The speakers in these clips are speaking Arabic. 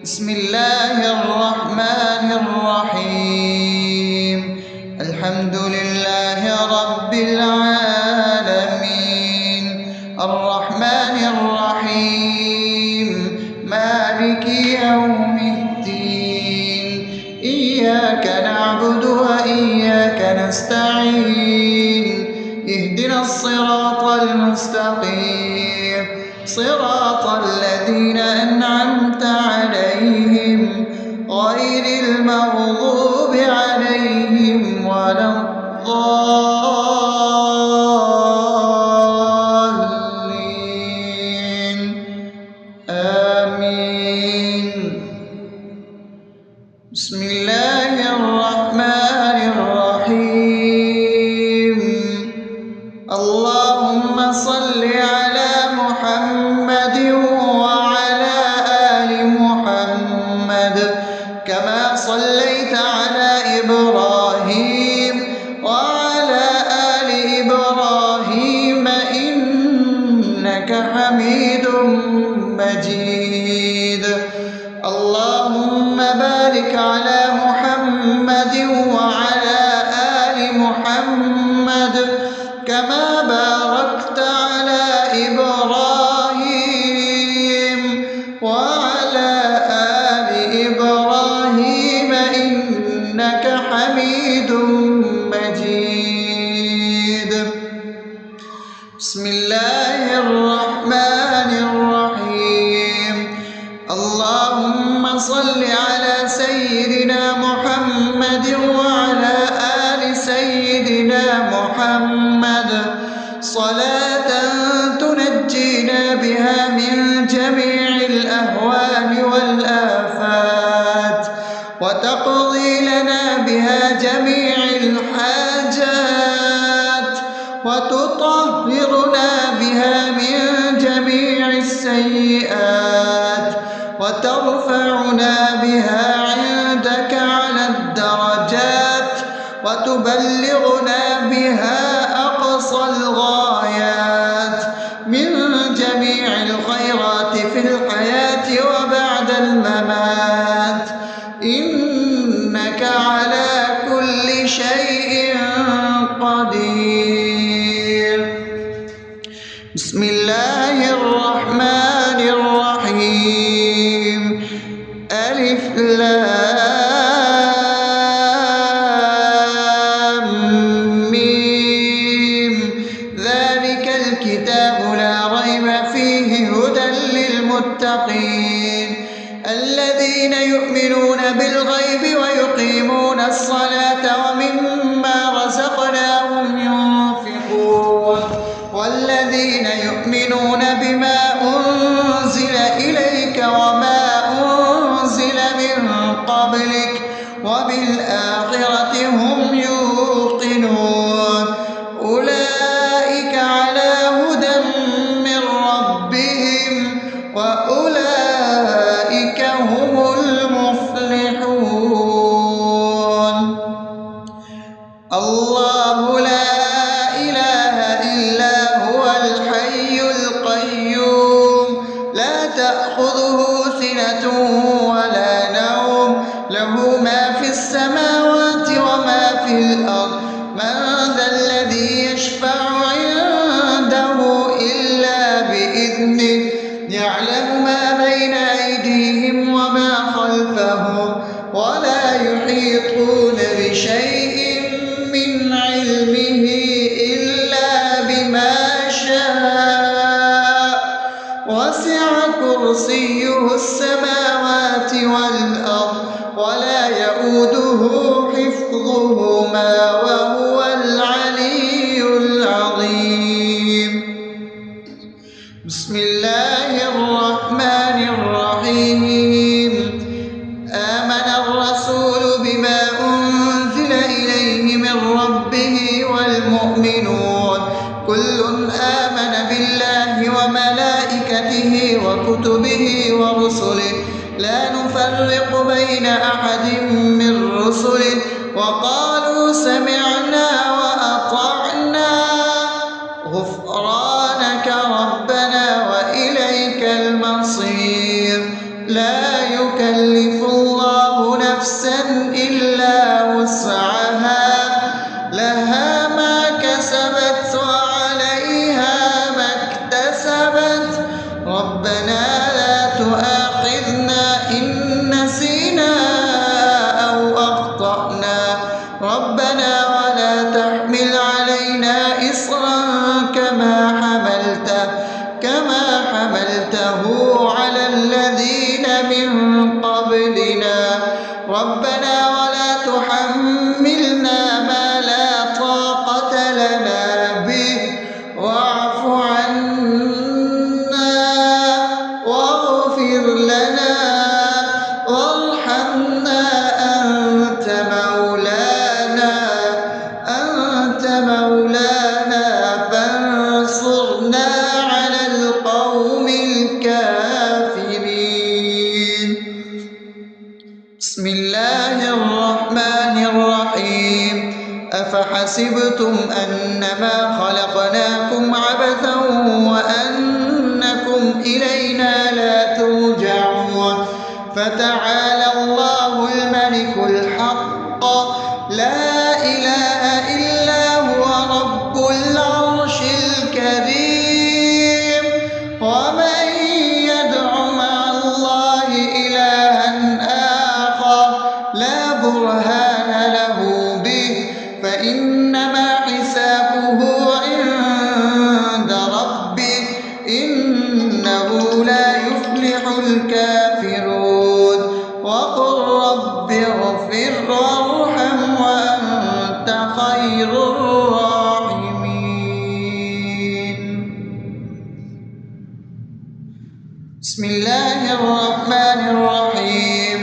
بسم الله الرحمن الرحيم. الحمد لله رب العالمين، الرحمن الرحيم، مالك يوم الدين. إياك نعبد وإياك نستعين، اهدنا الصراط المستقيم، صراط الذين أنعمت عليهم غير المغضوب عليهم ولا الضالين. آمين. بسم الله الرحمن الرحيم. اللهم صل على محمد وعلى آل محمد كما صليت على إبراهيم وعلى آل إبراهيم إنك حميد مجيد. اللهم بارك على محمد وعلى آل محمد كما باركت على إبراهيم وعلى آل إبراهيم إنك حميد مجيد. بسم الله الرحمن الرحيم. اللهم صل على سيدنا محمد وعلى آل سيدنا محمد صلاة تنجينا بها من جميع الأهوال والآفات، وتقضي لنا بها جميع الحاجات، وتطهرنا بها من جميع السيئات، وترفعنا بها عندك على الدرجات، وتبلغنا بها أقصى الغايات من جميع الخيرات في الحياة وبعد الممات، إنك على كل شيء قدير. بسم الله الرحمن الرحيم. ألف لام ميم. ذلك الكتاب لا ريب فيه هدى للمتقين الذين يؤمنون بالغيب ويقيمون الصلاة ومما رزقناهم ينفقون والذين يؤمنون بما أنزل إليك وما أنزل من قبلك وبالآخرة هم يوقنون أولئك على هدى من ربهم وأولئك هم المفلحون. الله لا إله إلا هو الحي القيوم لا تأخذه سنة ولا نوم له ما في السماوات وما في الأرض. من ذا الذي يشفع عنده إلا بإذنه يعلم ما بين أيديهم وما خلفهم ولا يحيطون بشيء من علمه إلا بما شاء وسع كرسيه السماوات والأرض ولا يؤوده حفظهما وهو العلي العظيم. بسم الله الرحمن الرحيم. آمن الرسول بما أنزل إليه من ربه والمؤمنون كل آمن بالله وملائكته وكتبه ورسله لا نفرق بين أحد من رسله وقالوا سمعنا وأطعنا غفرانك ربنا وإليك المصير. لا يكلف يكلف الله نفسا إلا وسعها لها ما كسبت وعليها ما اكتسبت ربنا لا تؤاخذنا إن نسينا أو أخطأنا ربنا ولا تحمل علينا إصرا كما حملته على الذين من قبلنا ربنا ولا تحملنا ما لا طاقة لنا به واعف عنا واغفر لنا وارحمنا أنت مولانا فانصرنا على القوم الكافرين. بسم الله الرحمن الرحيم أفحسبتم أنما خلقناكم عبثا وأنكم إلينا لا ترجعون فتعالى الله الملك الحق لا إله إلا هو رب العرش الكريم ومن يدع مع الله إلها آخر لا برهان له به فإنما حسابه عند ربه إنه لا يفلح الكافرون وقل رب اغفر وارحم وأنت خير الراحمين. بسم الله الرحمن الرحيم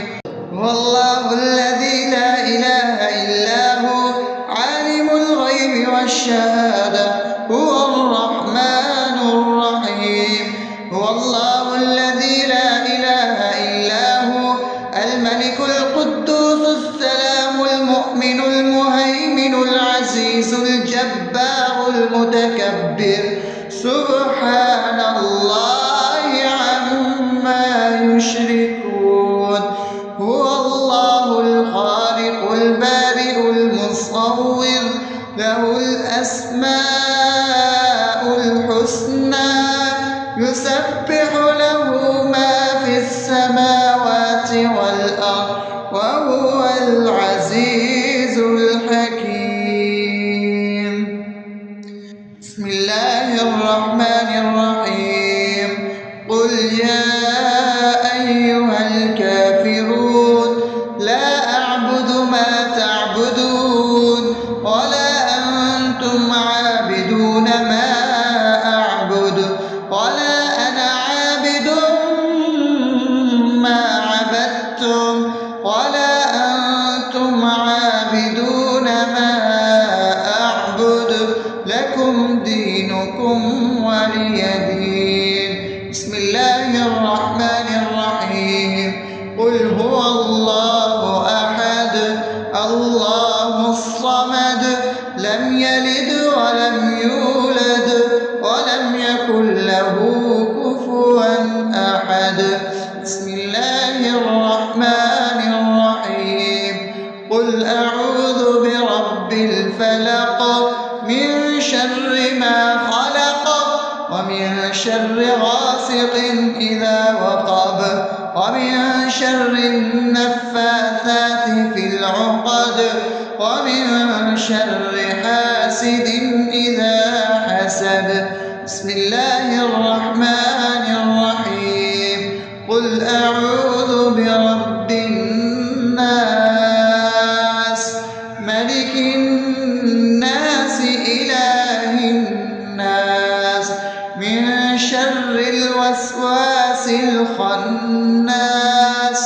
هو الله الذي لا إله إلا هو عالم الغيب والشهادة هو الرحمن الرحيم هو الله الذي لا إله إلا هو الملك القدوس السلام المؤمن المهيمن العزيز الجبار المتكبر سبحان الله عما يشركون هو الله الخالق البارئ المصور له الأسماء الحسنى يسبح له ما في السماوات والأرض وهو العزيز الحكيم. بسم الله الرحمن الرحيم قل يا أيها الكافرون لا أعبد ما تعبدون ولا أنتم عابدون ما أعبد ولا أنا عابد ما عبدتم ولا أنتم عابدون ما أعبد لكم دينكم ولي دين. بسم الله الرحمن الرحيم قل هو الله أحد الله الصمد لم يلد ولم يولد ولم يكن له كفوا أحد. بسم الله الرحمن الرحيم قل أعوذ برب الفلق من شر ما خلق ومن شر غاسق إذا وقب ومن شر النفاثات في العقد ومن شر حاسد إذا حسد. بسم الله الرحمن الرحيم قل أعوذ برب الناس ملك الناس إله الناس من شر الوسواس الخناس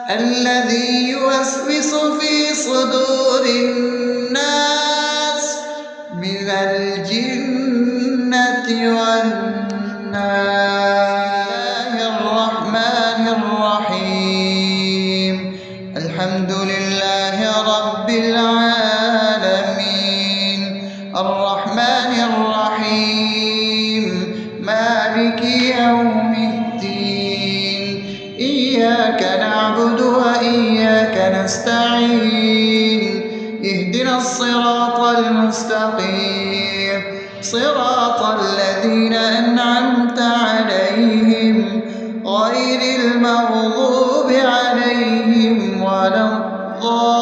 الذي يوسوس في صدور الناس من الجنة والناس. الرحمن الرحيم الحمد لله رب العالمين الرحمن الرحيم مالك يوم الدين إياك نعبد اهدنا الصراط المستقيم صراط الذين أنعمت عليهم غير المغضوب عليهم ولا الضالين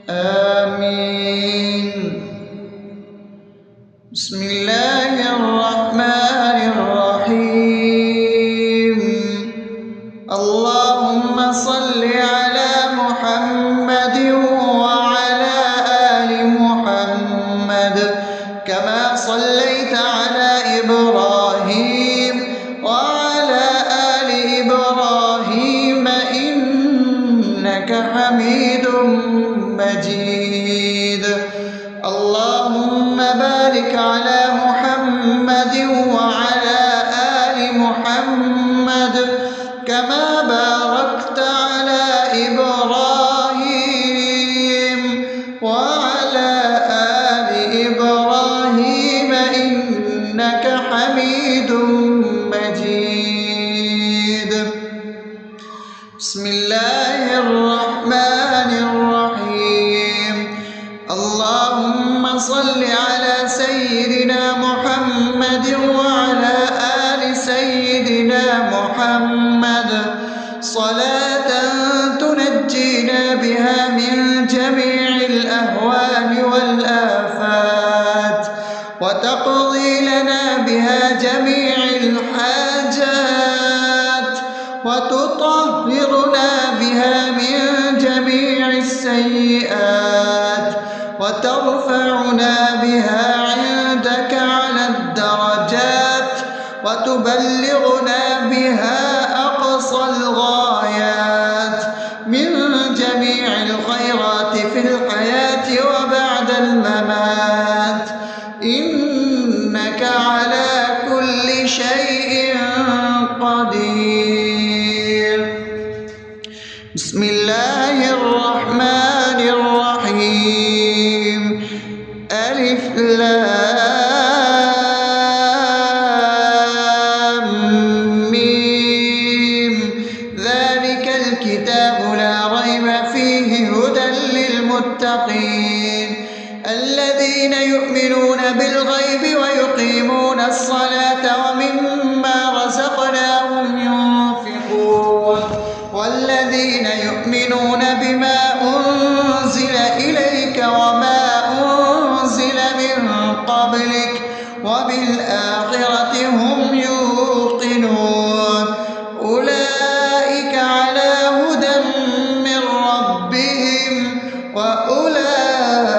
آمين. بسم الله الرحمن الرحيم. اللهم صل على محمد وعلى آل محمد كما صليت على إبراهيم وعلى آل إبراهيم إنك حميد مجيد. اللهم بارك على محمد وعلى آل محمد كما باركت على إبراهيم وعلى آل إبراهيم إنك حميد مجيد. بسم الله الرحمن الرحيم. اللهم صل على سيدنا محمد وعلى آل سيدنا محمد صلاة تنجينا بها من جميع الأهوال والآفات وتقضي لنا بها جميع الحاجات وتطهرنا بها من جميع السيئات وترفعنا بها عندك على الدرجات وتبلغنا بها أقصى الغايات من جميع الخيرات في الحياة وبعد الممات إنك على كل شيء قدير. بسم الله الرحمن الرحيم. ألف لام ميم ذلك الكتاب لا ريب فيه هدى للمتقين الذين يؤمنون بالغيب ويقيمون الصلاة ومما رزقناهم ينفقون والذين يؤمنون بما أنزل إليك وما أنزل من قبلك وبالآخرة هم يوقنون أولئك على هدى من ربهم وأولئك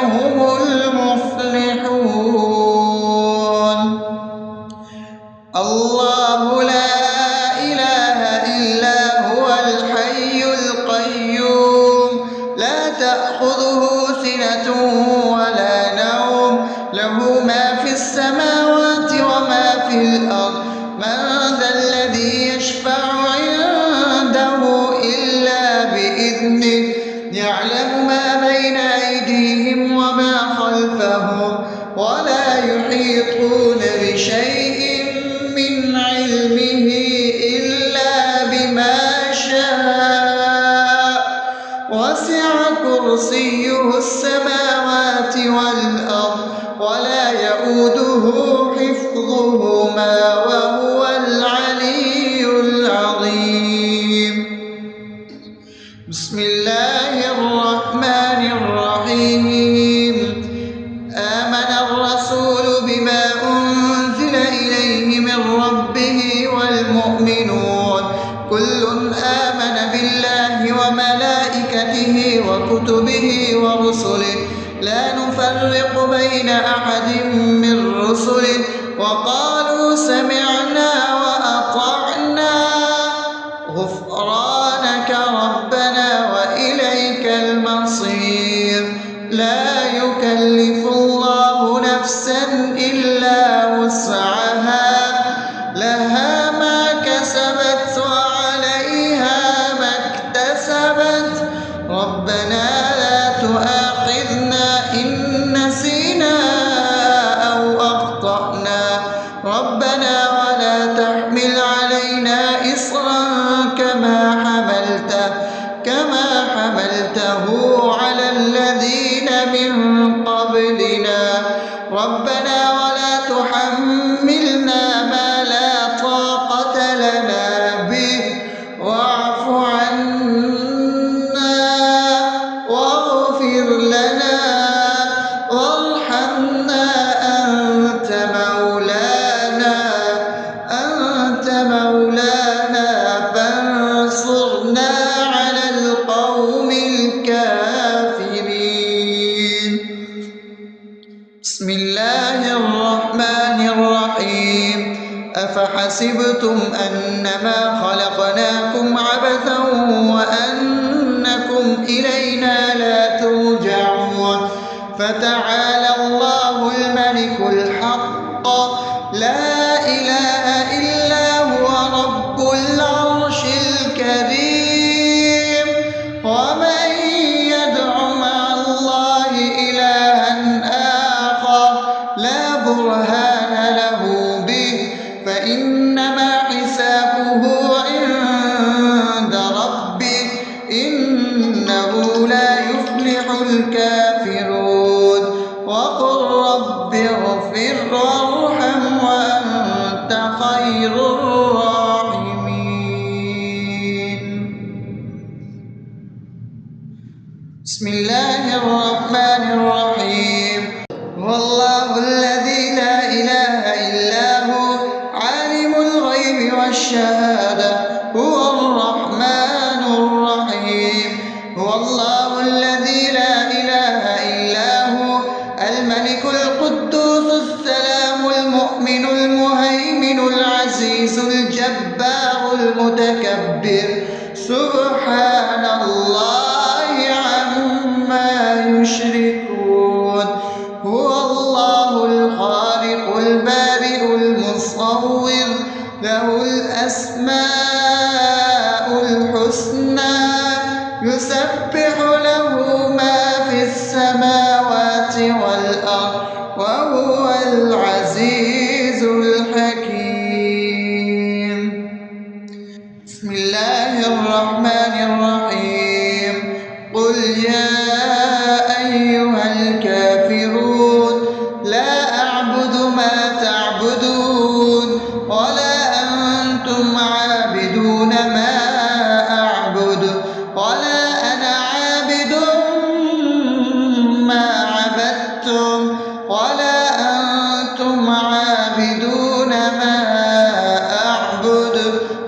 هم المفلحون. الله لا إله إلا هو الحي القيوم لا تأخذه سنة ولا نوم له ما في السماوات وما في الأرض من ذا الذي يشفع عنده إلا بإذنه يعلم ما بين أيديهم وما خلفهم ولا يحيطون بشيء من علمه إلا بما شاء وسع كرسيه السماوات والأرض ولا يؤوده حفظهما وهو العلي العظيم. بسم الله الرحمن الرحيم. آمن الرسول بما أنزل إليه من ربه والمؤمنون كل آمن بالله وملائكته وكتبه ورسله لا نفرق بين أحد من رسله وقالوا سمعنا وأطعنا غفرانك ربنا وإليك المصير. لا يكلف الله نفسا إلا وسعها لها ما كسبت وعليها ما اكتسبت ربنا لا تؤاخذنا إن نسينا أو أخطأنا ربنا ولا تحمل علينا إصرا أفحسبتم أنما خلقناكم عبثا وأنكم إلينا لا ترجعون فتعالى الله الملك الحق لا إله إلا هو رب العرش الكريم ومن يدع مع الله إلها آخر لا برهان له به فإنما حسابه عند ربه إنه لا يفلح الكافرون وقل رب اغفر وارحم وأنت خير الراحمين. بسم الله الرحمن الرحيم. هو الله الذي لا إله إلا هو عالم الغيب والشهادة هو الرحمن الرحيم. هو الله الذي لا إله إلا هو الملك القدوس السلام المؤمن المهيمن العزيز الجبار المتكبر سبحان الله عما يشركون. هو الله الخالق البارئ المصور له الأسماء الحسنى يسبح له ما في السماوات والأرض وهو العزيز الحكيم. بسم الله الرحمن الرحيم. قل يا أيها الكافرون لا أعبد ما تعبدون ولا أنتم عابدون ما أعبد ولا أنا عابد ما عبدتم ولا أنتم عابدون ما أعبد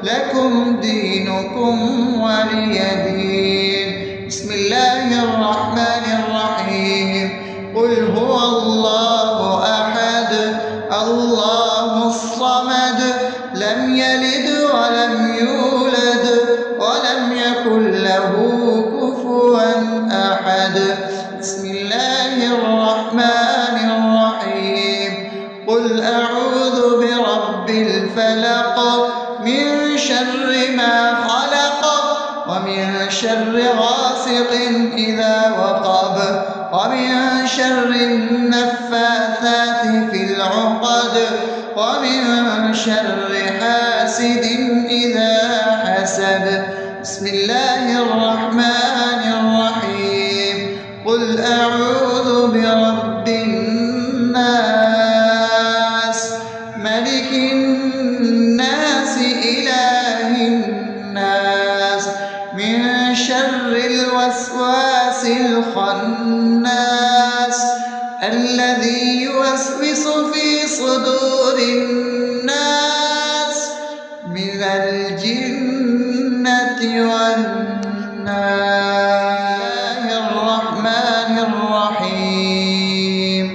لكم دينكم ولي دين. بسم الله الرحمن الرحيم. قل هو الله أحد الله الصمد لم يلد ولم يولد ولم يكن له كفوا أحد. بسم الله الرحمن الرحيم. قل أعوذ برب الفلق من شر ما خلق ومن شر غاسق إذا وقب ومن شر النفاثات في العقد ومن شر حاسد إذا حسد. بسم الله الرحمن الرحيم. قل أعوذ برب الناس ملك الناس إله الناس من شر الوسواس الخناس الذي يوسوس في صدور الناس من الجنة والناس. الرحمن الرحيم.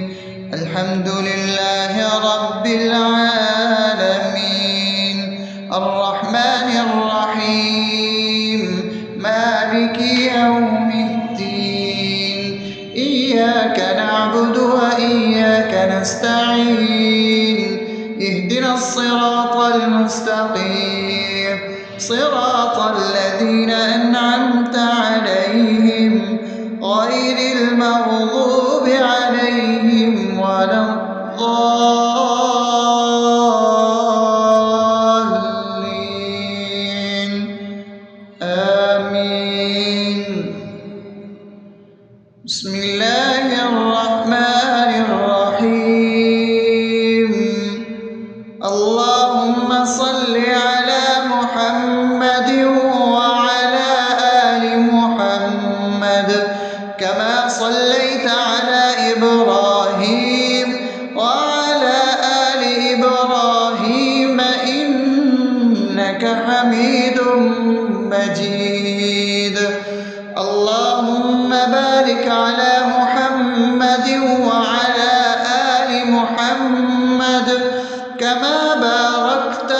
الحمد لله رب العالمين الرحمن الرحيم مالك يوم الدين إياك نعبد وإياك نستعين اهدنا الصراط المستقيم صراط الذين أنعمت عليهم غير المغضوب عليهم ولا الضالين آمين. بسم الله الرحمن الرحيم. اللهم صل على محمد وعلى آل محمد كما صليت على إبراهيم وعلى آل إبراهيم إنك حميد مجيد. اللهم بارك على محمد وعلى آل محمد كما باركت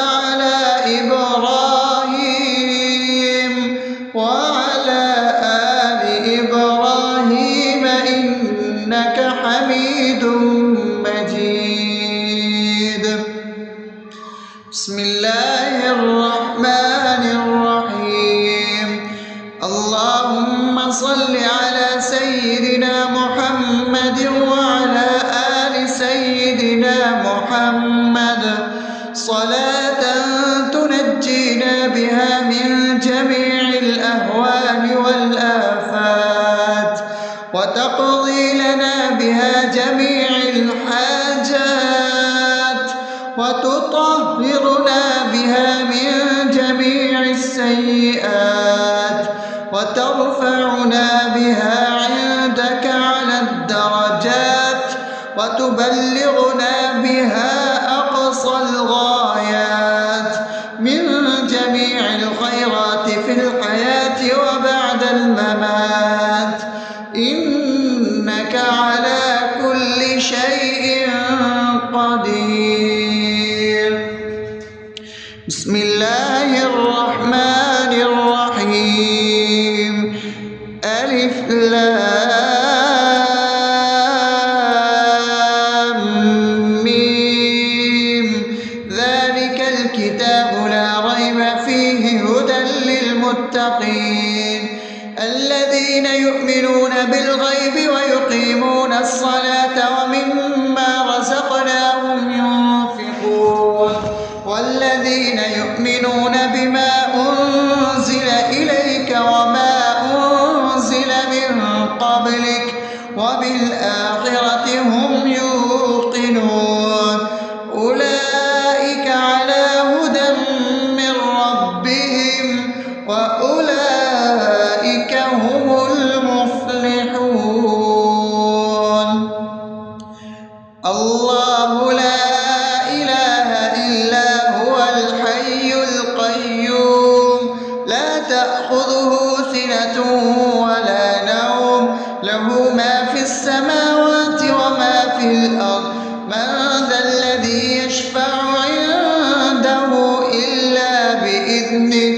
بسم الله الرحمن الرحيم اللهم صل على سيدنا محمد وعلى آل سيدنا محمد صلاة تنجينا بها من جميع الأهوال والآفات وتقضي لنا بها جميع الحاجات وتطهرنا بها من جميع السيئات وترفعنا بها عندك على الدرجات وتبلغنا بها أقصى الغايات من جميع الخيرات في الحياة وبعد الممات إنك على كل شيء قدير. بسم الله الرحمن الرحيم ألف لام ميم ذلك الكتاب لا ريب فيه هدى للمتقين الذين يؤمنون بالغيب ويقيمون الصلاة ومما رزقناهم ينفقون والذين يؤمنون بما أنزل إليك وما أنزل من قبلك وبالآخرة هم يوقنون أولئك على هدى من ربهم وأولئك هم المفلحون. الله لا إله إلا هو الحي القيوم لا تأخذه سنة ولا نوم له ما في السماوات وما في الأرض من ذا الذي يشفع عنده إلا بإذنه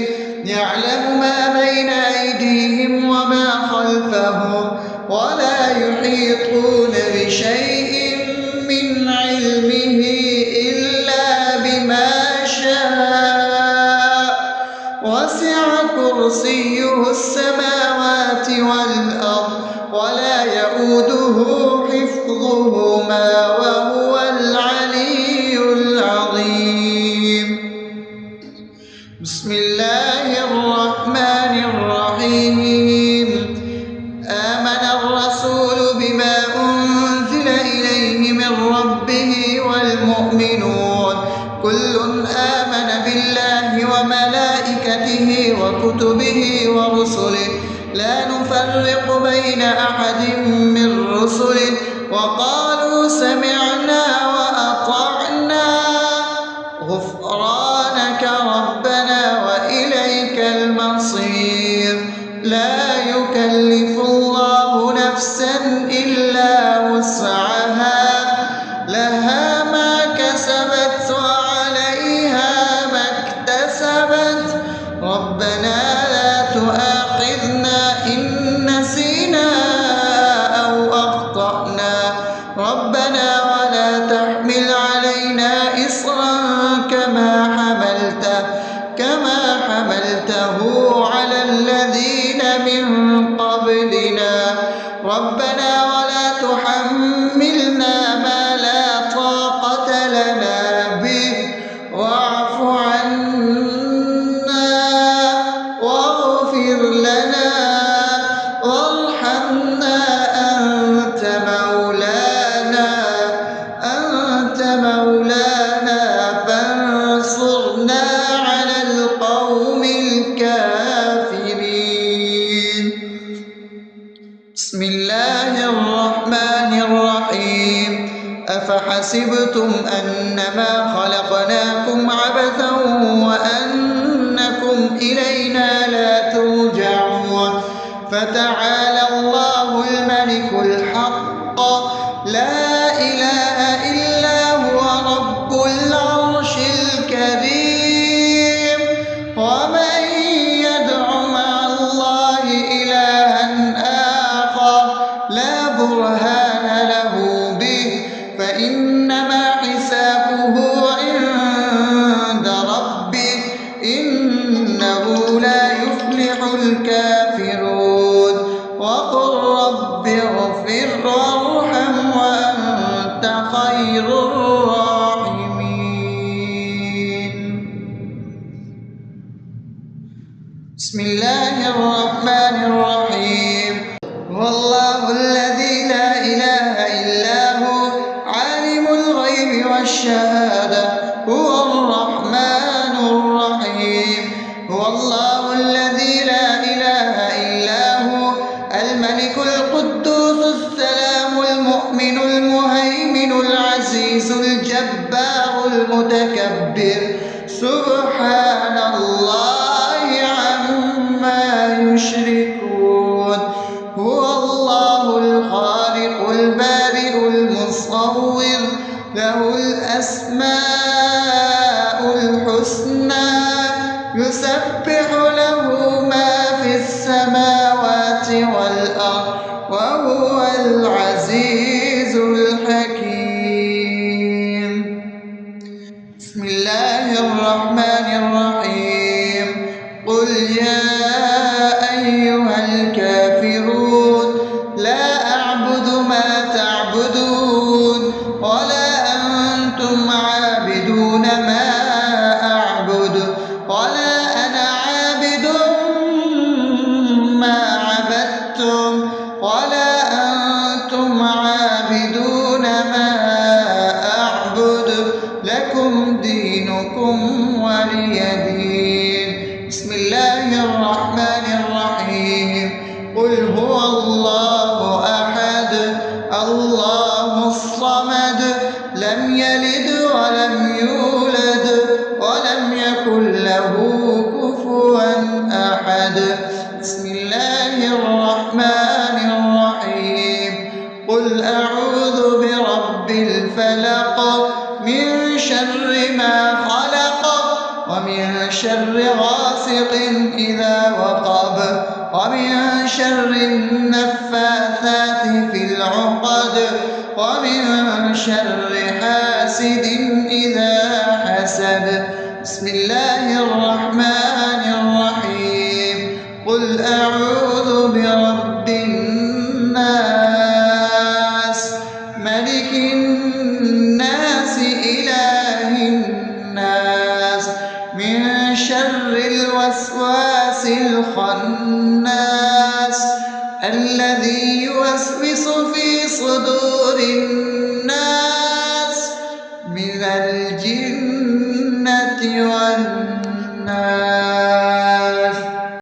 يعلم ما بين أيديهم وما خلفهم ولا يحيطون بشيء من علمه إلا بما شاء وسع كرسيه السماوات والأرض ولا يؤوده حفظهما وهو العلي العظيم. بسم الله الرحمن الرحيم آمن الرسول بما أنزل إليه من ربه والمؤمنون كل آمن بالله وملائكته وكتبه ورسله لا نفرق بين أحد من رسله وقالوا سمعنا وأطعنا غفرانك ربنا وإليك المصير لا يكلف الله نفسا إلا وسعها لها ما كسبت وعليها ما اكتسبت ربنا لا تؤاخذنا إن نسينا أو أخطأنا ربنا ولا تحمل علينا إصرا كما حملته على الذين من قبلنا ربنا ولا تحملنا ما لا طاقة لنا به واعف عنا واغفر لنا وارحمنا أنت مولانا فانصرنا على القوم الكافرين. بسم الله الرحمن الرحيم أفحسبتم أنما خلقناكم عبثا وأنكم إلينا لا ترجعون فتعالى الله الملك الحق لا إله إلا هو رب العرش الكريم ومن يدع مع الله إلها آخر لا برهان له به فإنما حسابه عند بسم الله الرحمن الرحيم هو الله الذي لا إله إلا هو عالم الغيب والشهادة هو الرحمن الرحيم هو الله الذي لا إله إلا هو الملك القدوس السلام المؤمن المهيمن العزيز الجبار المتكبر سبحان الله عما يشركون هو الله الخالق البارئ المصور له الأسماء الحسنى يسبح له ما في السماوات والأرض وهو العزيز الحكيم بسم الله الرحمن الرحيم قل يا أيها الكافرون لا أعبد ما تعبدون ولا أنتم عابدون ما أعبد ولا أنا عابد ما عبدتم ولا أنتم عابدون ما أعبد لكم دينكم ولي دين بسم الله الرحمن الرحيم قل هو الله أحد الله الصمد لم يلد ولم يولد ولم يكن له كفوا أحد بسم الله الرحمن الرحيم قل أعوذ برب الفلق من شر ما خلق ومن شر غاسق إذا وقب ومن شر النفاثات في العقد ومن شر حاسد إذا حسد بسم الله الرحمن الرحيم قل أعوذ برب الناس ملك الناس إله الناس من شر الوسواس الخناس الذي يوسوس في صدور الناس من الجنة والناس